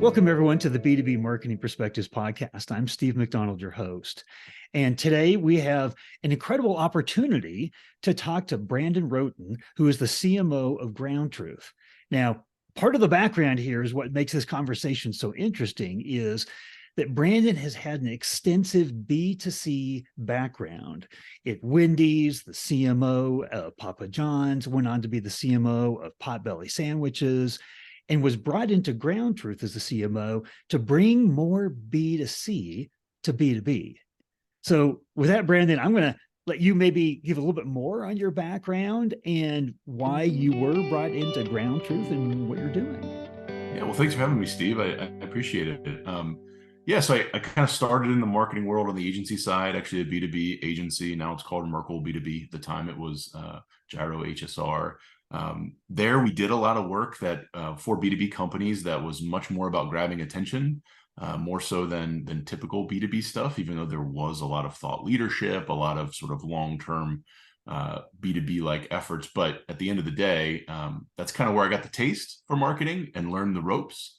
Welcome, everyone, to the B2B Marketing Perspectives podcast. I'm Steve McDonald, your host. And today we have an incredible opportunity to talk to Brandon Rhoten, who is the CMO of GroundTruth. Now, part of the background here is what makes this conversation so interesting is that Brandon has had an extensive B2C background at Wendy's, the CMO of Papa John's, went on to be the CMO of Potbelly sandwiches, and was brought into GroundTruth as the CMO to bring more B2C to B2B. So with that, Brandon, I'm going to let you maybe give a little bit more on your background and why you were brought into GroundTruth and what you're doing. Yeah, well, thanks for having me, Steve. I appreciate it. So I kind of started in the marketing world on the agency side, actually a B2B agency. Now it's called Merkle B2B. At the time it was Gyro HSR. There we did a lot of work that for B2B companies that was much more about grabbing attention, more so than typical B2B stuff, even though there was a lot of thought leadership, a lot of sort of long-term B2B like efforts. But at the end of the day, that's kind of where I got the taste for marketing and learned the ropes.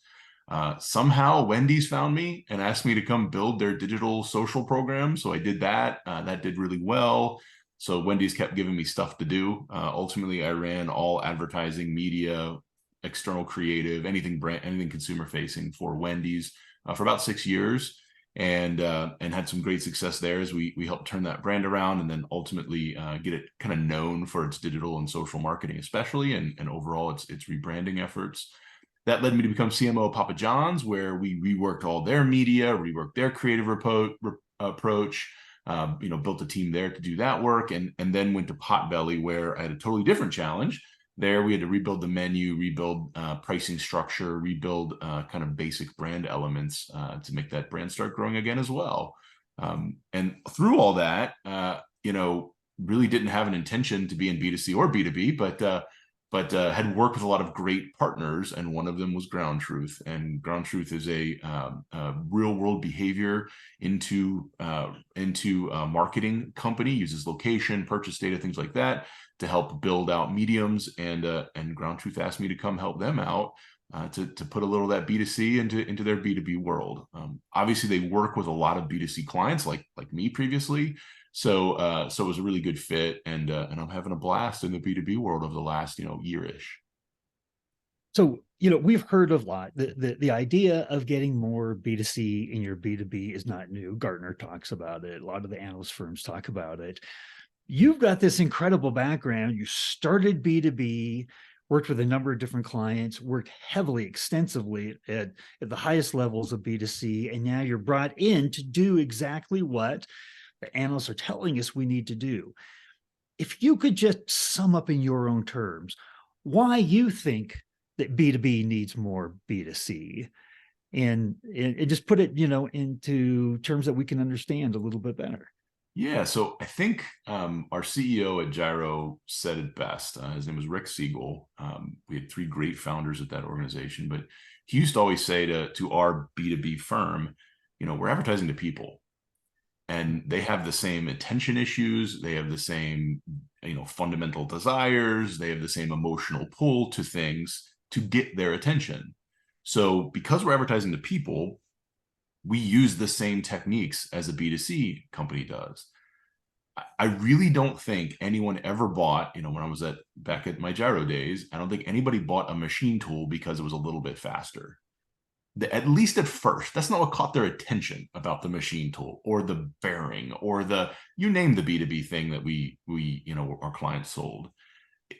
Somehow Wendy's found me and asked me to come build their digital social program. So I did that. That did really well. So Wendy's kept giving me stuff to do. Ultimately, I ran all advertising, media, external creative, anything consumer facing for Wendy's for about 6 years, and had some great success there as we helped turn that brand around, and then ultimately get it kind of known for its digital and social marketing, especially, and overall its rebranding efforts. That led me to become CMO of Papa John's, where we reworked all their media, reworked their creative approach. Built a team there to do that work, and then went to Potbelly, where I had a totally different challenge. There we had to rebuild the menu, rebuild pricing structure, rebuild kind of basic brand elements to make that brand start growing again as well. And through all that, really didn't have an intention to be in B2C or B2B, but had worked with a lot of great partners, and one of them was GroundTruth. And GroundTruth is a real world behavior into marketing company, uses location, purchase data, things like that to help build out mediums. And GroundTruth asked me to come help them out to put a little of that B2C into their B2B world. Obviously, they work with a lot of B2C clients like me previously. So it was a really good fit, and I'm having a blast in the B2B world over the last, year-ish. So, we've heard a lot. The idea of getting more B2C in your B2B is not new. Gartner talks about it. A lot of the analyst firms talk about it. You've got this incredible background. You started B2B, worked with a number of different clients, worked heavily, extensively at the highest levels of B2C, and now you're brought in to do exactly what the analysts are telling us we need to do. If you could just sum up in your own terms why you think that B2B needs more B2C, and just put it, into terms that we can understand a little bit better. Yeah, so I think our CEO at Gyro said it best. His name was Rick Siegel. We had 3 great founders at that organization, but he used to always say to our B2B firm, we're advertising to people. And they have the same attention issues. They have the same, fundamental desires. They have the same emotional pull to things to get their attention. So because we're advertising to people, we use the same techniques as a B2C company does. I really don't think anyone ever bought, when I was back at my Gyro days, I don't think anybody bought a machine tool because it was a little bit faster. At least at first, that's not what caught their attention about the machine tool or the bearing or you name the B2B thing that we our clients sold.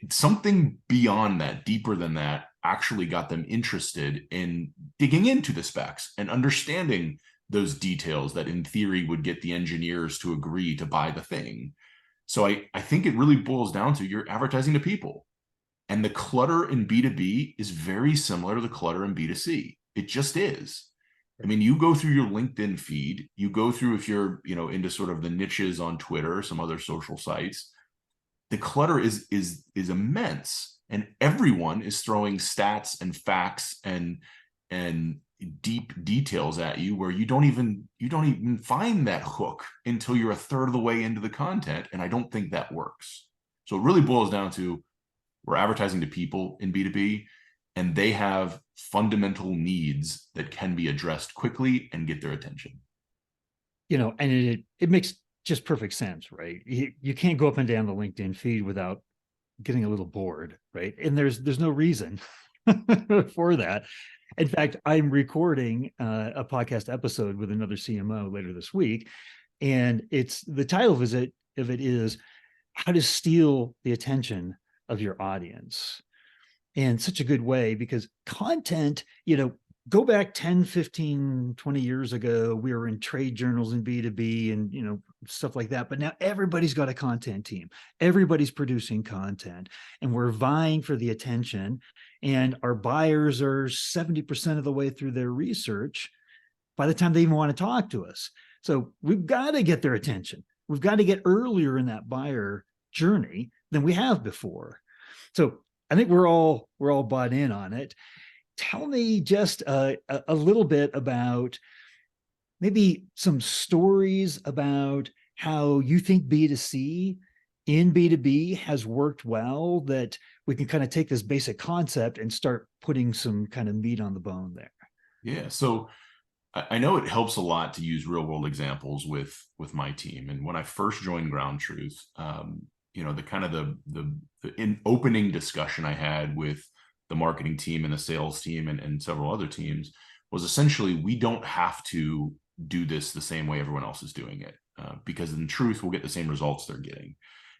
Something beyond that, deeper than that, actually got them interested in digging into the specs and understanding those details that in theory would get the engineers to agree to buy the thing. So I think it really boils down to you're advertising to people. And the clutter in B2B is very similar to the clutter in B2C. It just is. I mean, you go through your LinkedIn feed, you go through, if you're, into sort of the niches on Twitter or some other social sites, the clutter is immense, and everyone is throwing stats and facts and deep details at you where you don't even find that hook until you're a third of the way into the content. And I don't think that works. So it really boils down to we're advertising to people in B2B, and they have fundamental needs that can be addressed quickly and get their attention. And it makes just perfect sense, right? You can't go up and down the LinkedIn feed without getting a little bored, right? And there's no reason for that. In fact, I'm recording a podcast episode with another CMO later this week, and the title of it is how to steal the attention of your audience. And such a good way, because content, go back 10, 15, 20 years ago, we were in trade journals and B2B and, stuff like that. But now everybody's got a content team. Everybody's producing content, and we're vying for the attention. And our buyers are 70% of the way through their research by the time they even want to talk to us. So we've got to get their attention. We've got to get earlier in that buyer journey than we have before. So I think we're all bought in on it. Tell me just a little bit about maybe some stories about how you think B2C in B2B has worked well, that we can kind of take this basic concept and start putting some kind of meat on the bone there. Yeah. So I know it helps a lot to use real world examples with my team. And when I first joined GroundTruth, the kind of the opening discussion I had with the marketing team and the sales team and several other teams was essentially, we don't have to do this the same way everyone else is doing it, because in truth, we'll get the same results they're getting.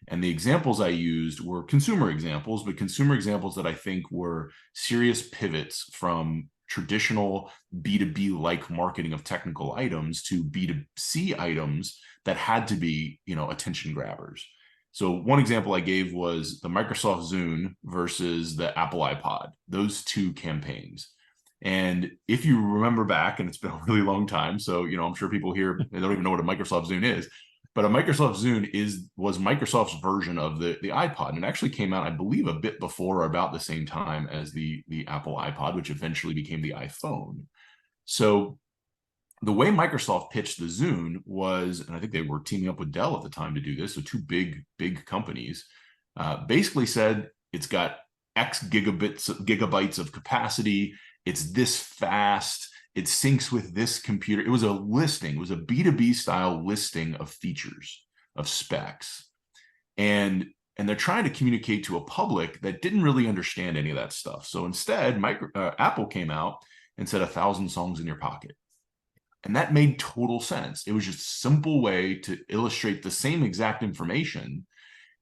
And the examples I used were consumer examples, but consumer examples that I think were serious pivots from traditional B2B like marketing of technical items to B2C items that had to be, attention grabbers. So one example I gave was the Microsoft Zune versus the Apple iPod, those two campaigns. And if you remember back, and it's been a really long time, so, I'm sure people here, they don't even know what a Microsoft Zune is, but a Microsoft Zune was Microsoft's version of the iPod. And it actually came out, I believe, a bit before or about the same time as the Apple iPod, which eventually became the iPhone. So the way Microsoft pitched the Zune was, and I think they were teaming up with Dell at the time to do this, so two big companies, basically said it's got X gigabytes of capacity, it's this fast, it syncs with this computer. It was a listing, it was a B2B style listing of features, of specs. And they're trying to communicate to a public that didn't really understand any of that stuff. So instead, Apple came out and said 1,000 songs in your pocket. And that made total sense. It was just a simple way to illustrate the same exact information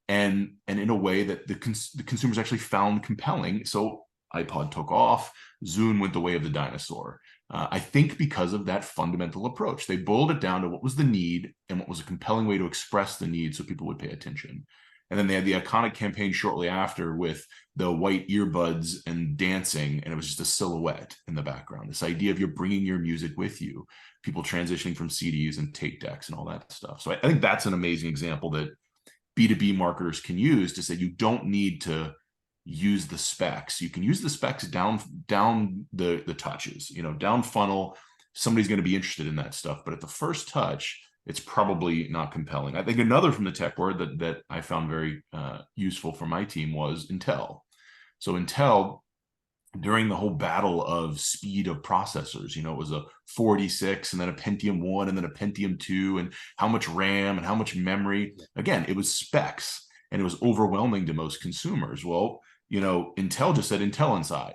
and in a way that the consumers actually found compelling. So iPod took off, Zune went the way of the dinosaur. I think because of that fundamental approach, they boiled it down to what was the need and what was a compelling way to express the need so people would pay attention. And then they had the iconic campaign shortly after with the white earbuds and dancing, and it was just a silhouette in the background. This idea of you're bringing your music with you, people transitioning from CDs and tape decks and all that stuff. So I think that's an amazing example that B2B marketers can use to say you don't need to use the specs. You can use the specs down the touches, down funnel. Somebody's going to be interested in that stuff. But at the first touch, it's probably not compelling. I think another from the tech world that I found very useful for my team was Intel. So Intel, during the whole battle of speed of processors, it was a 486 and then a Pentium 1 and then a Pentium 2 and how much RAM and how much memory. Again, it was specs and it was overwhelming to most consumers. Well, Intel just said Intel inside,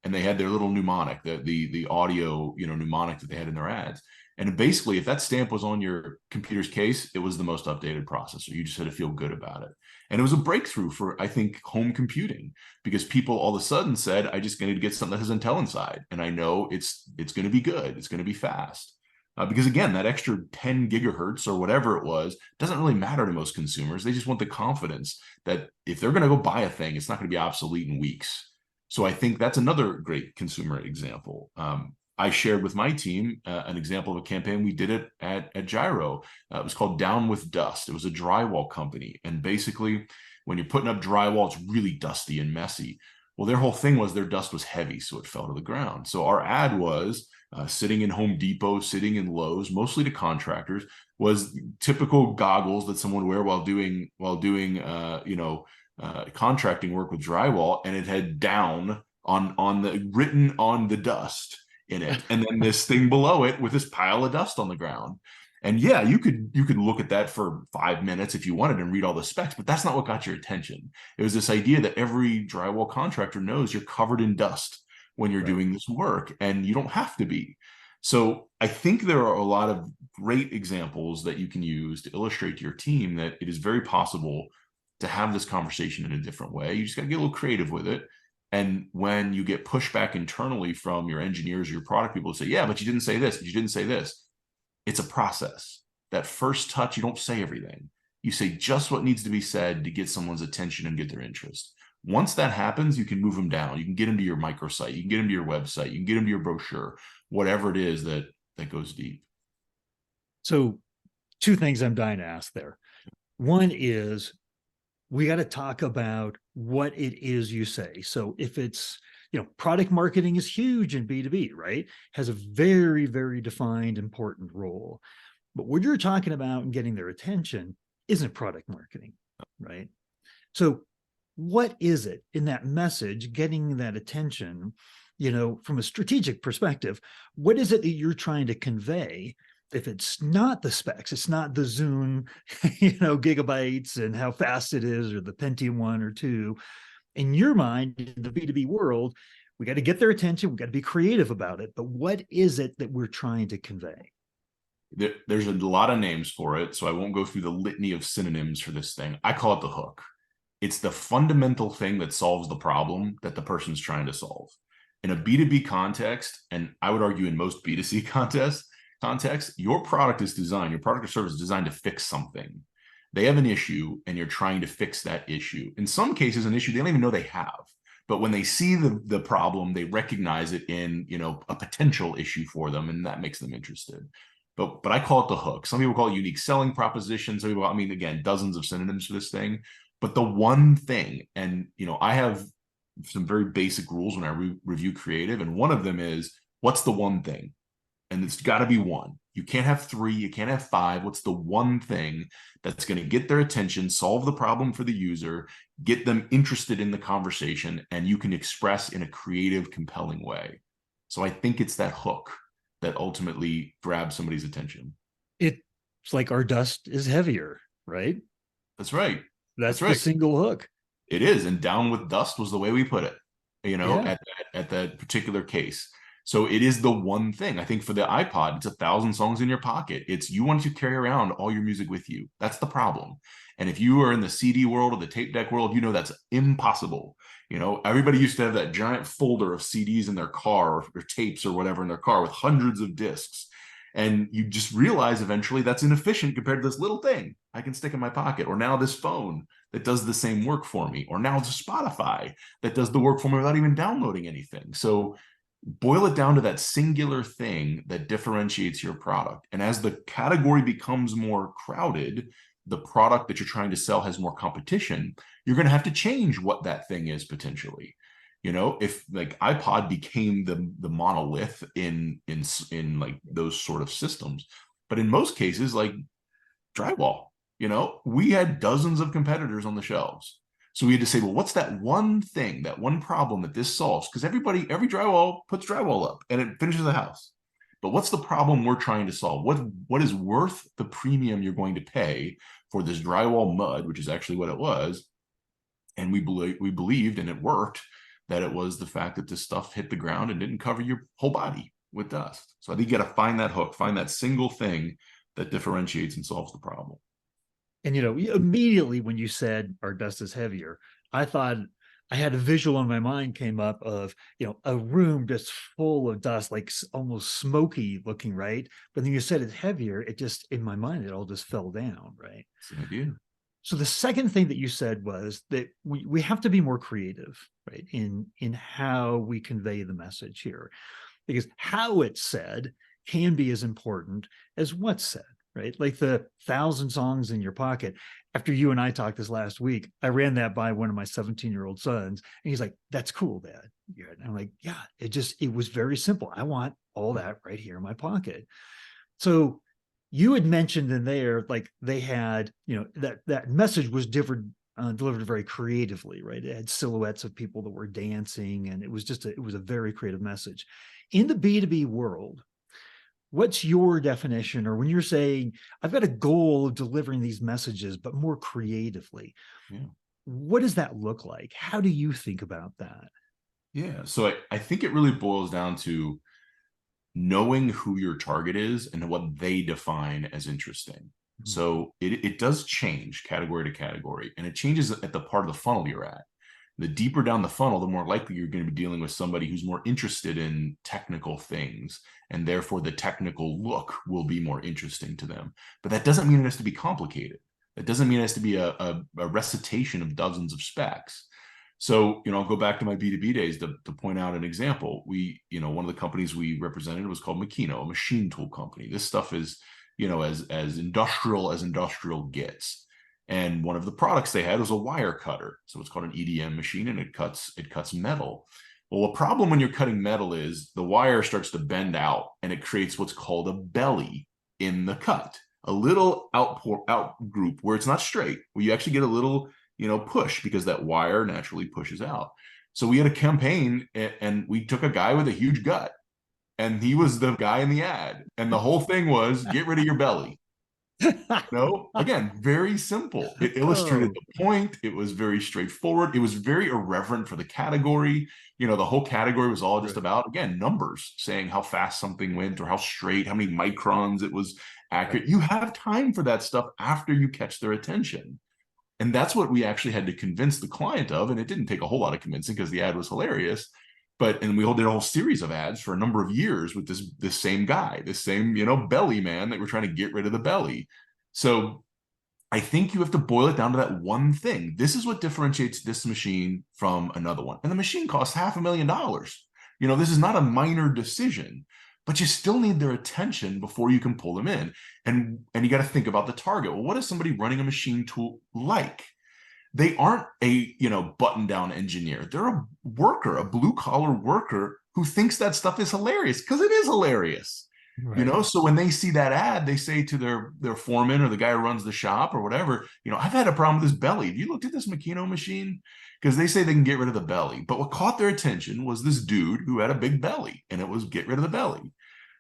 and they had their little mnemonic, the audio, mnemonic that they had in their ads. And basically, if that stamp was on your computer's case, it was the most updated processor. You just had to feel good about it. And it was a breakthrough for, I think, home computing, because people all of a sudden said, I just need to get something that has Intel inside. And I know it's going to be good. It's going to be fast. Because again, that extra 10 gigahertz or whatever it was doesn't really matter to most consumers. They just want the confidence that if they're going to go buy a thing, it's not going to be obsolete in weeks. So I think that's another great consumer example. I shared with my team an example of a campaign. We did it at Gyro. It was called Down with Dust. It was a drywall company. And basically, when you're putting up drywall, it's really dusty and messy. Well, their whole thing was their dust was heavy, so it fell to the ground. So our ad was sitting in Home Depot, sitting in Lowe's, mostly to contractors, was typical goggles that someone would wear while doing contracting work with drywall. And it had down on the written on the dust in it, and then this thing below it with this pile of dust on the ground. And yeah, you could look at that for 5 minutes if you wanted and read all the specs, but that's not what got your attention. It was this idea that every drywall contractor knows you're covered in dust when you're Right. doing this work, and you don't have to be. So I think there are a lot of great examples that you can use to illustrate to your team that it is very possible to have this conversation in a different way. You just got to get a little creative with it. And when you get pushback internally from your engineers or your product people say, yeah, but you didn't say this, you didn't say this. It's a process. That first touch, you don't say everything. You say just what needs to be said to get someone's attention and get their interest. Once that happens, you can move them down. You can get them to your microsite. You can get them to your website. You can get them to your brochure, whatever it is that goes deep. So 2 things I'm dying to ask there. One is, we got to talk about what it is you say. So if it's, product marketing is huge in B2B, right? Has a very, very defined, important role. But what you're talking about and getting their attention isn't product marketing, right? So what is it in that message, getting that attention, from a strategic perspective? What is it that you're trying to convey? If it's not the specs, it's not the Zoom, gigabytes and how fast it is, or the Pentium 1 or 2, in your mind, in the B2B world, we got to get their attention. We got to be creative about it. But what is it that we're trying to convey? There's a lot of names for it, so I won't go through the litany of synonyms for this thing. I call it the hook. It's the fundamental thing that solves the problem that the person's trying to solve. In a B2B context, and I would argue in most B2C context, your product is designed, your product or service is designed to fix something. They have an issue and you're trying to fix that issue. In some cases, an issue they don't even know they have. But when they see the problem, they recognize it in, a potential issue for them, and that makes them interested. But I call it the hook. Some people call it unique selling proposition. Some people, again, dozens of synonyms for this thing. But the one thing, and I have some very basic rules when I review creative, and one of them is, what's the one thing? And it's got to be one. You can't have 3, you can't have 5. What's the one thing that's going to get their attention, solve the problem for the user, get them interested in the conversation, and you can express in a creative, compelling way? So I think it's that hook that ultimately grabs somebody's attention. It's like our dust is heavier, right? That's right. That's right. The single hook. It is. And down with dust was the way we put it, Yeah. at that particular case. So it is the one thing. I think for the iPod, it's 1,000 songs in your pocket. It's, you want to carry around all your music with you. That's the problem. And if you are in the CD world or the tape deck world, that's impossible. Everybody used to have that giant folder of CDs in their car, or tapes or whatever in their car with hundreds of discs. And you just realize eventually that's inefficient compared to this little thing I can stick in my pocket. Or now this phone that does the same work for me. Or now it's a Spotify that does the work for me without even downloading anything. So boil it down to that singular thing that differentiates your product. And as the category becomes more crowded, the product that you're trying to sell has more competition, you're going to have to change what that thing is potentially. If like iPod became the monolith in like those sort of systems, but in most cases, like drywall, we had dozens of competitors on the shelves. So we had to say, well, what's that one thing, that one problem that this solves? Because every drywall puts drywall up and it finishes a house. But what's the problem we're trying to solve? What is worth the premium you're going to pay for this drywall mud, which is actually what it was? And we believed, and it worked, that it was the fact that this stuff hit the ground and didn't cover your whole body with dust. So I think you got to find that hook, find that single thing that differentiates and solves the problem. And, immediately when you said our dust is heavier, I thought, I had a visual in my mind came up of, a room just full of dust, like almost smoky looking, right? But then you said it's heavier. It just, in my mind, it all just fell down, right? That's the idea. So the second thing that you said was that we have to be more creative, right? In how we convey the message here, because how it's said can be as important as what's said. Right? Like the 1,000 songs in your pocket. After you and I talked this last week, I ran that by one of my 17-year-old sons, and he's like, "That's cool, Dad." And I'm like, "Yeah, it was very simple. I want all that right here in my pocket." So you had mentioned in there, like they had, that message was delivered very creatively, right? It had silhouettes of people that were dancing, and it was it was a very creative message. In the B2B world, what's your definition, or when you're saying, I've got a goal of delivering these messages, but more creatively, Yeah. what does that look like? How do you think about that? Yeah. So I think it really boils down to knowing who your target is and what they define as interesting. Mhm. So it does change category to category, and it changes at the part of the funnel you're at. The deeper down the funnel, the more likely you're going to be dealing with somebody who's more interested in technical things, and therefore the technical look will be more interesting to them. But that doesn't mean it has to be complicated. That doesn't mean it has to be a recitation of dozens of specs. So, I'll go back to my B2B days to point out an example. One of the companies we represented was called Makino, a machine tool company. This stuff is, as industrial gets. And one of the products they had was a wire cutter. So it's called an EDM machine, and it cuts metal. Well, a problem when you're cutting metal is the wire starts to bend out, and it creates what's called a belly in the cut, a little out group where it's not straight, where you actually get a little push because that wire naturally pushes out. So we had a campaign, and we took a guy with a huge gut, and he was the guy in the ad. And the whole thing was, get rid of your belly. Again, very simple. It illustrated Oh, the point. It was very straightforward. It was very irreverent for the category. The whole category was all just right, about, again, numbers, saying how fast something went or how straight, how many microns it was accurate. right. You have time for that stuff after you catch their attention. And that's what we actually had to convince the client of. And it didn't take a whole lot of convincing because the ad was hilarious. And we did a whole series of ads for a number of years with this same guy, this same, belly man that we're trying to get rid of the belly. So I think you have to boil it down to that one thing. This is what differentiates this machine from another one. And the machine costs $500,000. This is not a minor decision, but you still need their attention before you can pull them in. And you got to think about the target. Well, what is somebody running a machine tool like? They aren't a, button down engineer. They're a worker, a blue collar worker who thinks that stuff is hilarious because it is hilarious. Right. So when they see that ad, they say to their foreman or the guy who runs the shop or whatever, I've had a problem with this belly. Have you looked at this Makino machine? Because they say they can get rid of the belly. But what caught their attention was this dude who had a big belly, and it was get rid of the belly.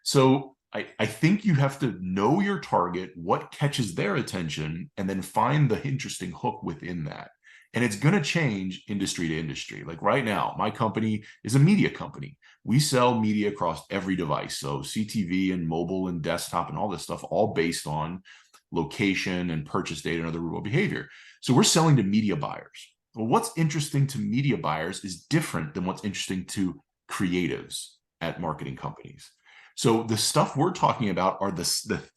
So I think you have to know your target, what catches their attention, and then find the interesting hook within that. And it's going to change industry to industry. Like right now, my company is a media company. We sell media across every device. So CTV and mobile and desktop and all this stuff, all based on location and purchase data and other real behavior. So we're selling to media buyers. Well, what's interesting to media buyers is different than what's interesting to creatives at marketing companies. So the stuff we're talking about are the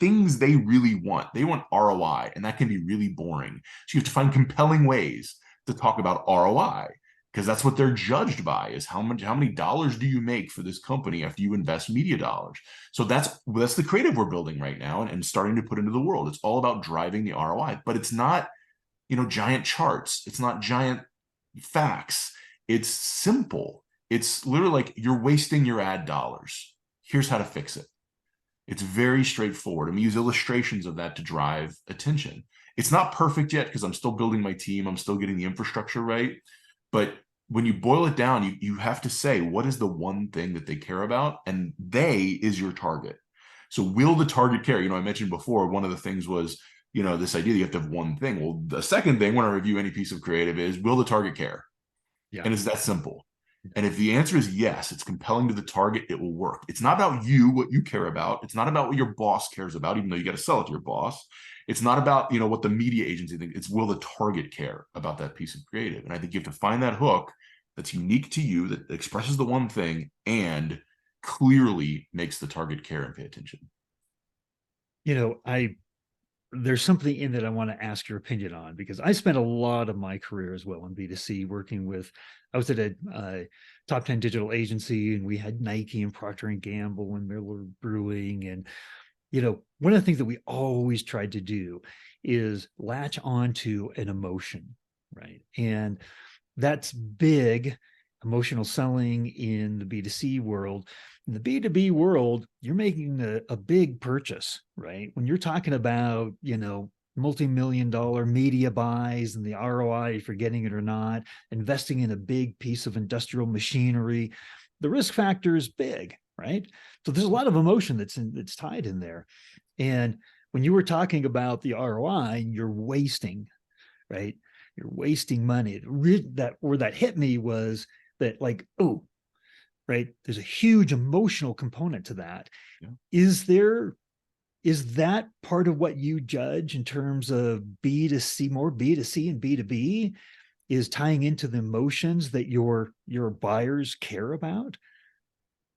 things they really want. They want ROI, and that can be really boring. So you have to find compelling ways to talk about ROI, because that's what they're judged by, is how many dollars do you make for this company after you invest media dollars. So that's the creative we're building right now and starting to put into the world. It's all about driving the ROI, but it's not, giant charts. It's not giant facts. It's simple. It's literally like, you're wasting your ad dollars. Here's how to fix it. It's very straightforward. And we use illustrations of that to drive attention. It's not perfect yet because I'm still building my team. I'm still getting the infrastructure right. But when you boil it down, you have to say, what is the one thing that they care about? And they is your target. So will the target care? I mentioned before, one of the things was, this idea that you have to have one thing. Well, the second thing when I review any piece of creative is, will the target care? Yeah. And it's that simple. And if the answer is yes, it's compelling to the target, it will work. It's not about you, what you care about. It's not about what your boss cares about, even though you got to sell it to your boss. It's not about, what the media agency thinks. It's, will the target care about that piece of creative? And I think you have to find that hook that's unique to you, that expresses the one thing and clearly makes the target care and pay attention. There's something in that I want to ask your opinion on, because I spent a lot of my career as well in B2C working with, I was at a top 10 digital agency, and we had Nike and Procter and Gamble and Miller Brewing. And, one of the things that we always tried to do is latch onto an emotion, right? And that's big emotional selling in the B2C world. In the B2B world, you're making a big purchase, right? When you're talking about, multi-million dollar media buys and the ROI, if you're getting it or not, investing in a big piece of industrial machinery, the risk factor is big, right? So there's a lot of emotion that's tied in there. And when you were talking about the ROI, you're wasting, right? You're wasting money. That hit me was that, like, oh, right, there's a huge emotional component to that. Yeah. Is that part of what you judge in terms of B2C, more B2C and B2B, is tying into the emotions that your buyers care about?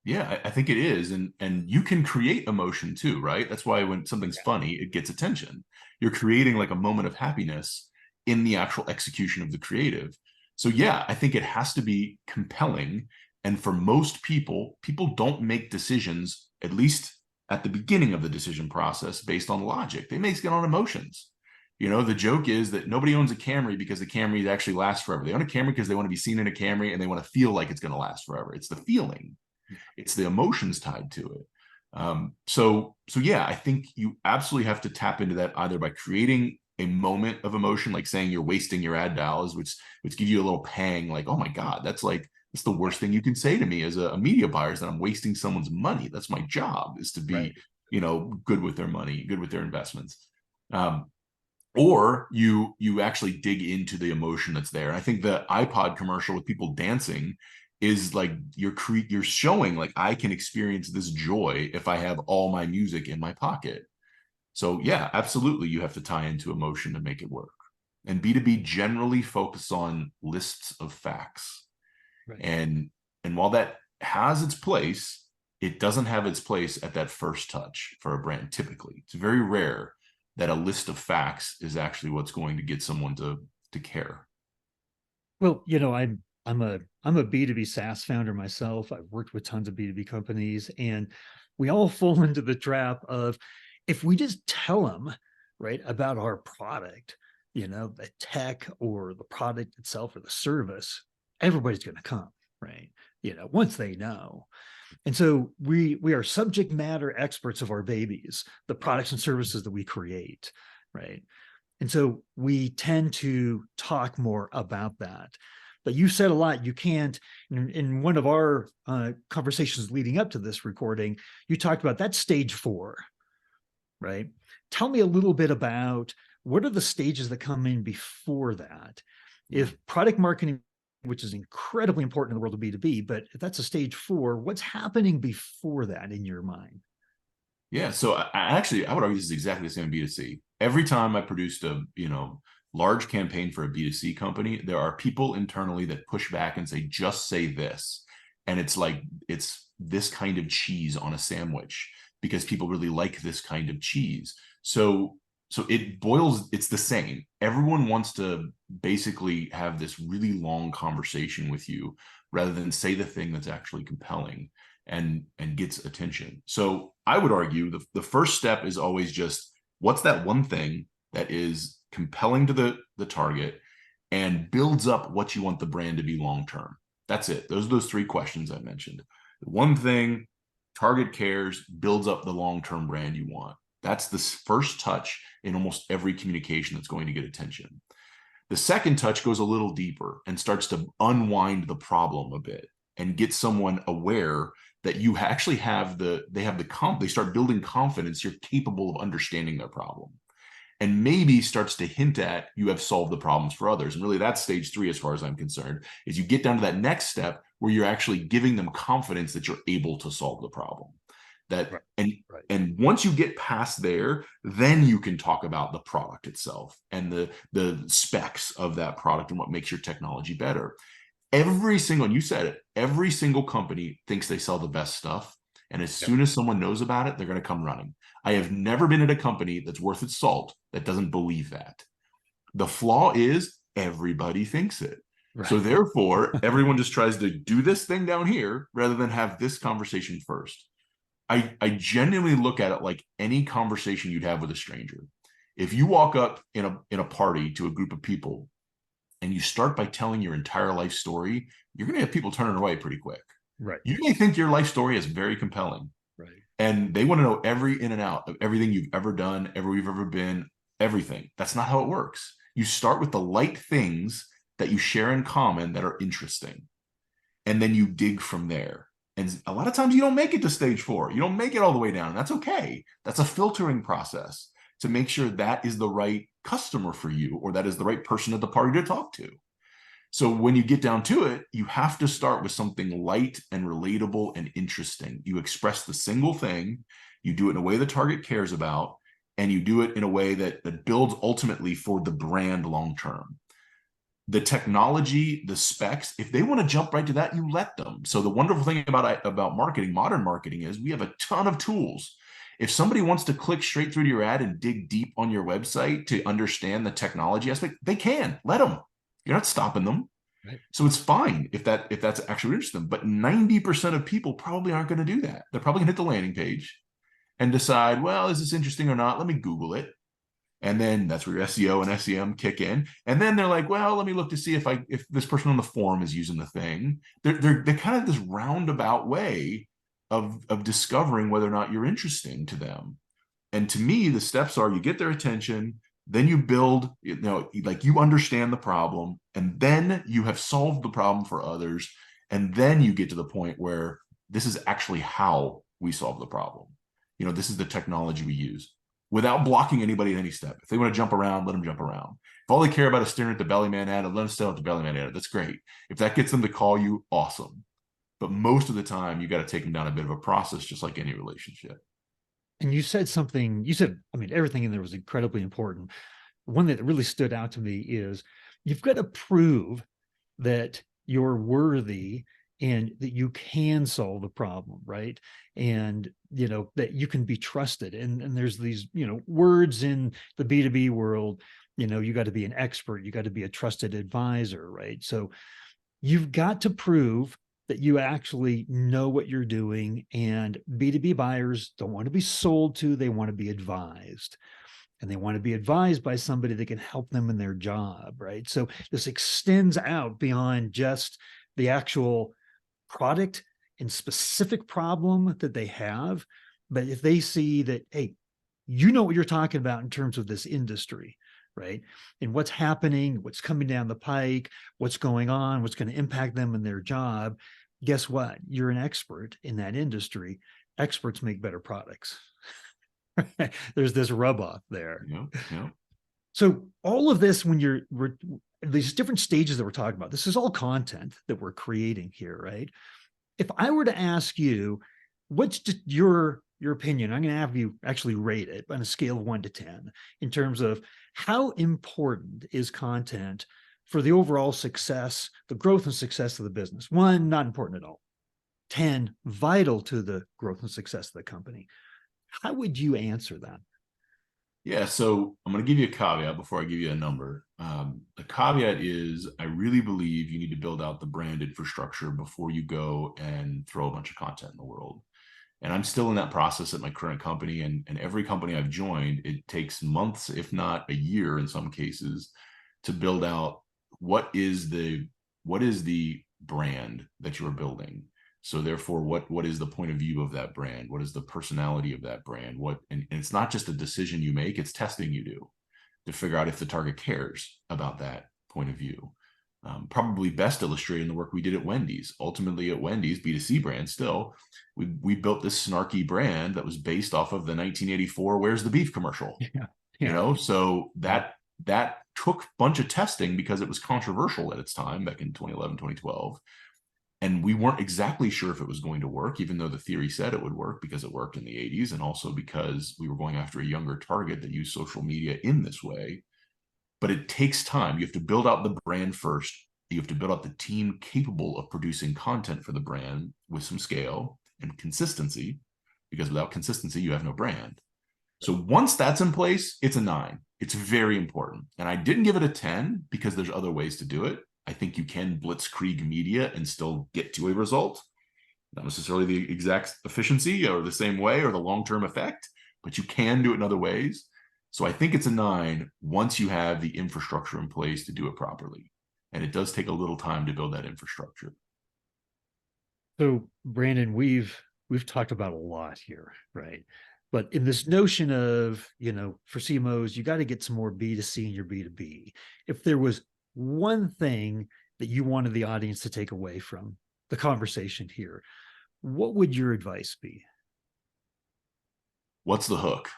Yeah, I think it is. And you can create emotion too, right? That's why when something's Yeah. funny, it gets attention. You're creating like a moment of happiness in the actual execution of the creative. So yeah, I think it has to be compelling. And for most people, people don't make decisions, at least at the beginning of the decision process, based on logic. They make it on emotions. You know, the joke is that nobody owns a Camry because the Camry actually lasts forever. They own a Camry because they want to be seen in a Camry and they want to feel like it's going to last forever. It's the feeling, it's the emotions tied to it. So yeah, I think you absolutely have to tap into that either by creating a moment of emotion, like saying you're wasting your ad dollars, which give you a little pang, like, oh my God, that's the worst thing you can say to me as a media buyer, is that I'm wasting someone's money. That's my job, is to be, Right. good with their money, good with their investments. Or you actually dig into the emotion that's there. And I think the iPod commercial with people dancing is like you're showing, like, I can experience this joy if I have all my music in my pocket. So yeah, absolutely, you have to tie into emotion to make it work. And B2B generally focus on lists of facts. Right. And while that has its place, it doesn't have its place at that first touch for a brand. Typically, it's very rare that a list of facts is actually what's going to get someone to care. Well, I'm a B2B SaaS founder myself. I've worked with tons of B2B companies, and we all fall into the trap of, if we just tell them, right, about our product, the tech or the product itself or the service, everybody's going to come, right? Once they know. And so we are subject matter experts of our babies, the products and services that we create, right? And so we tend to talk more about that. But you said a lot. You can't, in one of our conversations leading up to this recording, you talked about that stage 4, right? Tell me a little bit about, what are the stages that come in before that? If product marketing, which is incredibly important in the world of B2B, but if that's a stage 4, what's happening before that in your mind? Yeah, so I would argue this is exactly the same in B2C. Every time I produced a large campaign for a B2C company, there are people internally that push back and say, just say this. And it's like, it's this kind of cheese on a sandwich because people really like this kind of cheese. So it's the same. Everyone wants to basically have this really long conversation with you rather than say the thing that's actually compelling and gets attention. So I would argue the first step is always just, what's that one thing that is compelling to the target and builds up what you want the brand to be long term. That's it. Those are those 3 questions I mentioned. The one thing, target cares, builds up the long term brand you want. That's the first touch in almost every communication that's going to get attention. The second touch goes a little deeper and starts to unwind the problem a bit and get someone aware that you actually they start building confidence you're capable of understanding their problem, and maybe starts to hint at you have solved the problems for others. And really, that's stage 3 as far as I'm concerned, is you get down to that next step where you're actually giving them confidence that you're able to solve the problem. That and once you get past there, then you can talk about the product itself and the specs of that product and what makes your technology better. Every single, and you said it, every single company thinks they sell the best stuff. And as soon as someone knows about it, they're going to come running. I have never been at a company that's worth its salt that doesn't believe that. The flaw is everybody thinks it. Right. So therefore, everyone just tries to do this thing down here rather than have this conversation first. I genuinely look at it like any conversation you'd have with a stranger. If you walk up in a party to a group of people and you start by telling your entire life story, you're going to have people turning away pretty quick. Right. You may think your life story is very compelling. Right. And they want to know every in and out of everything you've ever done, where you've ever been, everything. That's not how it works. You start with the light things that you share in common that are interesting, and then you dig from there. And a lot of times you don't make it to stage 4. You don't make it all the way down. And that's okay. That's a filtering process to make sure that is the right customer for you, or that is the right person at the party to talk to. So when you get down to it, you have to start with something light and relatable and interesting. You express the single thing, you do it in a way the target cares about, and you do it in a way that builds ultimately for the brand long term. The technology, the specs, if they want to jump right to that, you let them. So the wonderful thing about marketing, modern marketing, is we have a ton of tools. If somebody wants to click straight through to your ad and dig deep on your website to understand the technology aspect, they can. Let them. You're not stopping them. Right. So it's fine if that's actually interesting. But 90% of people probably aren't going to do that. They're probably going to hit the landing page and decide, well, is this interesting or not? Let me Google it. And then that's where your SEO and SEM kick in. And then they're like, well, let me look to see if this person on the forum is using the thing. They're kind of this roundabout way of discovering whether or not you're interesting to them. And to me, the steps are: you get their attention, then you build, like you understand the problem, and then you have solved the problem for others. And then you get to the point where this is actually how we solve the problem. This is the technology we use, without blocking anybody at any step. If they want to jump around, let them jump around. If all they care about is staring at the Bellyman ad, let them stare at the Bellyman ad. That's great. If that gets them to call you, awesome. But most of the time, you got to take them down a bit of a process, just like any relationship. And you said something, I mean, everything in there was incredibly important. One that really stood out to me is you've got to prove that you're worthy and that you can solve the problem, right? And, that you can be trusted. And there's these, words in the B2B world, you got to be an expert, you got to be a trusted advisor, right? So you've got to prove that you actually know what you're doing. And B2B buyers don't want to be sold to, they want to be advised. And they want to be advised by somebody that can help them in their job, right? So this extends out beyond just the actual product and specific problem that they have. But if they see that, hey, you know what you're talking about in terms of this industry, right? And what's happening, what's coming down the pike, what's going on, what's going to impact them in their job, guess what? You're an expert in that industry. Experts make better products. There's this rub off there. Yeah. So all of this, when we're these different stages that we're talking about, this is all content that we're creating here, right? If I were to ask you, what's just your opinion? I'm going to have you actually rate it on a scale of 1 to 10 in terms of how important is content for the overall success, the growth and success of the business. 1, not important at all. 10, vital to the growth and success of the company. How would you answer that? Yeah, so I'm going to give you a caveat before I give you a number. The caveat is I really believe you need to build out the brand infrastructure before you go and throw a bunch of content in the world. And I'm still in that process at my current company, and every company I've joined, it takes months, if not a year in some cases, to build out what is the brand that you're building. So therefore, what is the point of view of that brand? What is the personality of that brand? And it's not just a decision you make, it's testing you do to figure out if the target cares about that point of view. Probably best illustrated in the work we did at Wendy's. Ultimately at Wendy's, B2C brand still, we built this snarky brand that was based off of the 1984 Where's the Beef commercial. Yeah. So that took a bunch of testing because it was controversial at its time back in 2011, 2012. And we weren't exactly sure if it was going to work, even though the theory said it would work because it worked in the 80s, and also because we were going after a younger target that used social media in this way. But it takes time. You have to build out the brand first. You have to build out the team capable of producing content for the brand with some scale and consistency, because without consistency, you have no brand. So once that's in place, it's a 9. It's very important. And I didn't give it a 10 because there's other ways to do it. I think you can blitzkrieg media and still get to a result. Not necessarily the exact efficiency or the same way or the long-term effect, but you can do it in other ways. So I think it's a 9 once you have the infrastructure in place to do it properly. And it does take a little time to build that infrastructure. So Brandon, we've talked about a lot here, right? But in this notion of, for CMOs, you got to get some more B2C in your B2B. If there was one thing that you wanted the audience to take away from the conversation here, what would your advice be? What's the hook?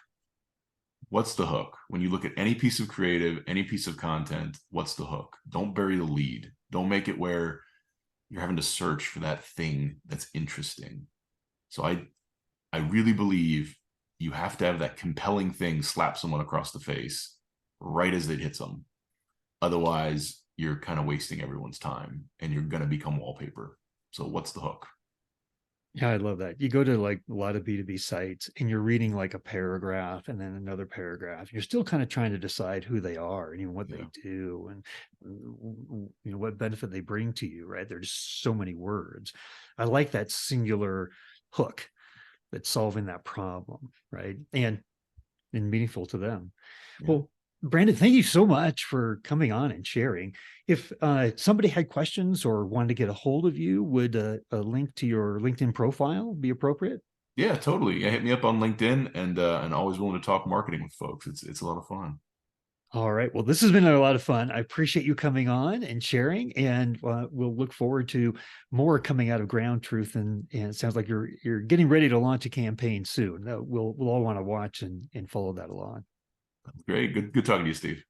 What's the hook? When you look at any piece of creative, any piece of content, what's the hook? Don't bury the lead. Don't make it where you're having to search for that thing that's interesting. So I really believe you have to have that compelling thing slap someone across the face right as it hits them. Otherwise, you're kind of wasting everyone's time and you're going to become wallpaper. So what's the hook? Yeah, I love that. You go to like a lot of B2B sites and you're reading like a paragraph and then another paragraph. You're still kind of trying to decide who they are and even what Yeah. they do and what benefit they bring to you, right? There's so many words. I like that singular hook that's solving that problem, right? And meaningful to them. Yeah. Well, Brandon, thank you so much for coming on and sharing. If somebody had questions or wanted to get a hold of you, would a link to your LinkedIn profile be appropriate? Yeah, totally. Yeah, hit me up on LinkedIn and always willing to talk marketing with folks. It's a lot of fun. All right. Well, this has been a lot of fun. I appreciate you coming on and sharing, and we'll look forward to more coming out of GroundTruth. And it sounds like you're getting ready to launch a campaign soon. We'll all want to watch and follow that along. Great. Good talking to you, Steve.